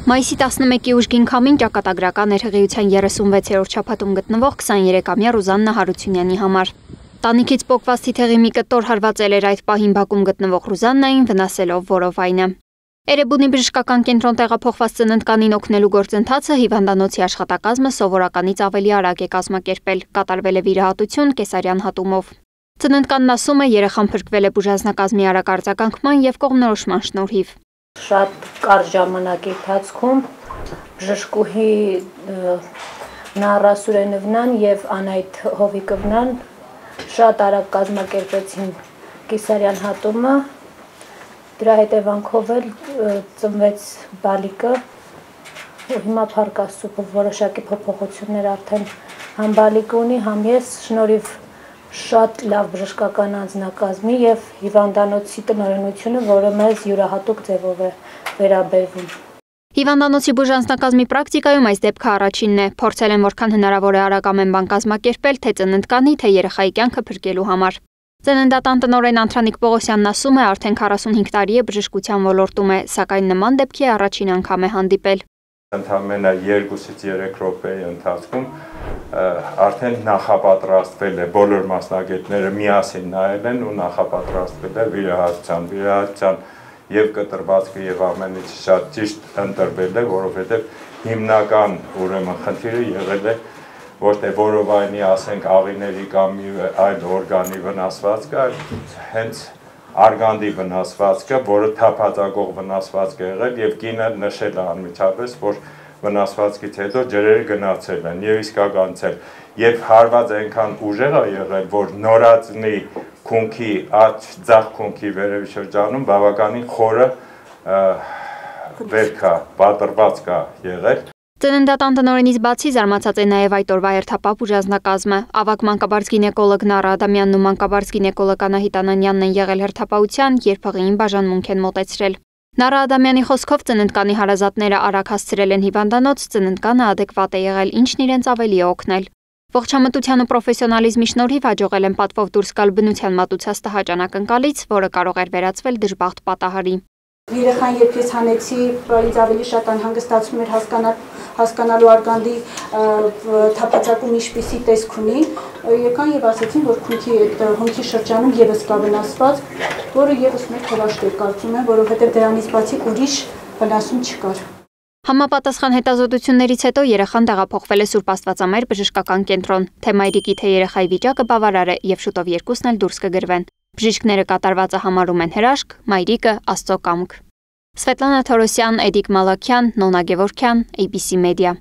Մայիսի 11-ի ուժգին քամին ճակատագրական էր հղիության 36-րդ շաբաթում գտնվող 23-ամյա Ռուզաննա Հարությունյանի համար։ Տանիքից պոկված թիթեղի մի կտոր հարվածել էր այդ պահին բակում գտնվող Ռուզաննային, վնասելով որովայնը։ Էրեբունի բժշկական կենտրոն տեղափոխված ծննդկանին օգնելու գործընթացը հիվանդանոցի աշխատակազմը սովորականից ավելի արագ է կազմակերպել, կատարվել է վիրահատություն կեսարյան հատումով։ Ծննդկանն ասում է, երեխան փրկվել է բուժանձնակազմի արագ արձագանքման եւ կողմնորոշման շնորհիվ։ Շատ կարճ ժամանակի ընթացքում բժշկուհի Նարա Սուրենովնան եւ Անայդ Հովիկովնան շատ արագ կազմակերպեցին կեսարյան հատումը, դրա հետևանքով էլ ծնվեց բալիկը, ու հիմա փառք Աստծո որոշակի փոփոխություններ արդեն համ բալիկը ունի, համ ես շնորհիվ շատ լավ բժշկական անձնակազմի եւ հիվանդանոցի տնօրենությունը, որը մեզ յուրահատուկ ձևով է վերաբերվում։ Հիվանդանոցի բուժանձնակազմի պրակտիկայում այս դեպքը առաջինն է։ Փորձել են որքան հնարավոր է արագ ամեն բան կազմակերպել, թե ծննդկանի, թե երեխայի կյանքը փրկելու համար։ Ծննդատան տնօրեն Անդրանիկ Պողոսյանն ասում է, արդեն 45 տարի է բժշկության ոլորտում է, սակայն նման դեպքի առաջին անգամ է հանդիպել։ Ընդամենը 2-ից 3 րոպեի ընթացքում արդեն նախապատրաստվել է, բոլոր մասնագետները միասին նայել են ու նախապատրաստվել է վիրահատության եւ կտրվածքը եւ ամեն ինչ շատ ճիշտ ընտրվել է, որովհետեւ հիմնական ուրեմն խնդիրը եղել է ոչ թե որովայնի, ասենք, աղիների կամ այլ օրգանի վնասվածքը, հենց արգանդի վնասվածքը, որը թափածագող վնասվածք է եղել եւ կինը նշել է անմիջապես, որ վնասվածքից հետո ջրերը գնացել են եւ իսկականցել եւ հարված այնքան ուժեղ է եղել, որ նորածնի քունքի աջ ձախ քունքի վերևի շրջանում բավականին խորը վերքա պատրվածք է եղել։ Ծննդատան տնօրենից բացի զարմացած է նաև այդ օրվա հերթապահ բուժանձնակազմը։ Ավագ մանկաբարձ գինեկոլոգ Նարա Ադամյանն ու մանկաբարձ գինեկոլոգ Անահիտ Անանյանն են եղել հերթապահության, երբ հղիին բաժանմունք են մոտեցրել։ Նարա Ադամյանի խոսքով ծննդկանի հարազատները արագ հասցրել են հիվանդանոց, ծննդկանը ադեկվատ է եղել, ինչն իրենց ավելի է օգնել։ Ողջամտության ու պրոֆեսիոնալիզմի շնորհիվ հաջողել են պատվով դուրս գալ բնության մատուցած տհաճ անակնկալից, որը կարող էր վերածվել դժբախտ պատահարի։ Երեխան երբ ես հանեցի, ինձ ավելի շատ անհանգստացում էր հասկանալու արգանդի թափածակում ինչպիսի տեսք ունի, եկան եւ ասեցին, որ հոնքի շրջանում եւս կա վնասվածք, որը եւս մեկ հրաշք է կարծում եմ, որովհետեւ դրանից բացի ուրիշ վնասում չկար։ Համապատասխան հետազոտություններից հետո երեխան տեղափոխվել է Սուրբ Աստվածամայր բժշկական կենտրոն, թե մայրիկի, թե երեխայի վիճակը բավարար է եւ շուտով երկուսն էլ դուրս կգրվեն։ Բժիշկները կատարվածը համարում են հրաշք, մայրիկը Աստծո կամք։ Սվետլանա Թորոսյան, Էդիկ Մալաքյան, Նոնա Գևորքյան, ABC Media։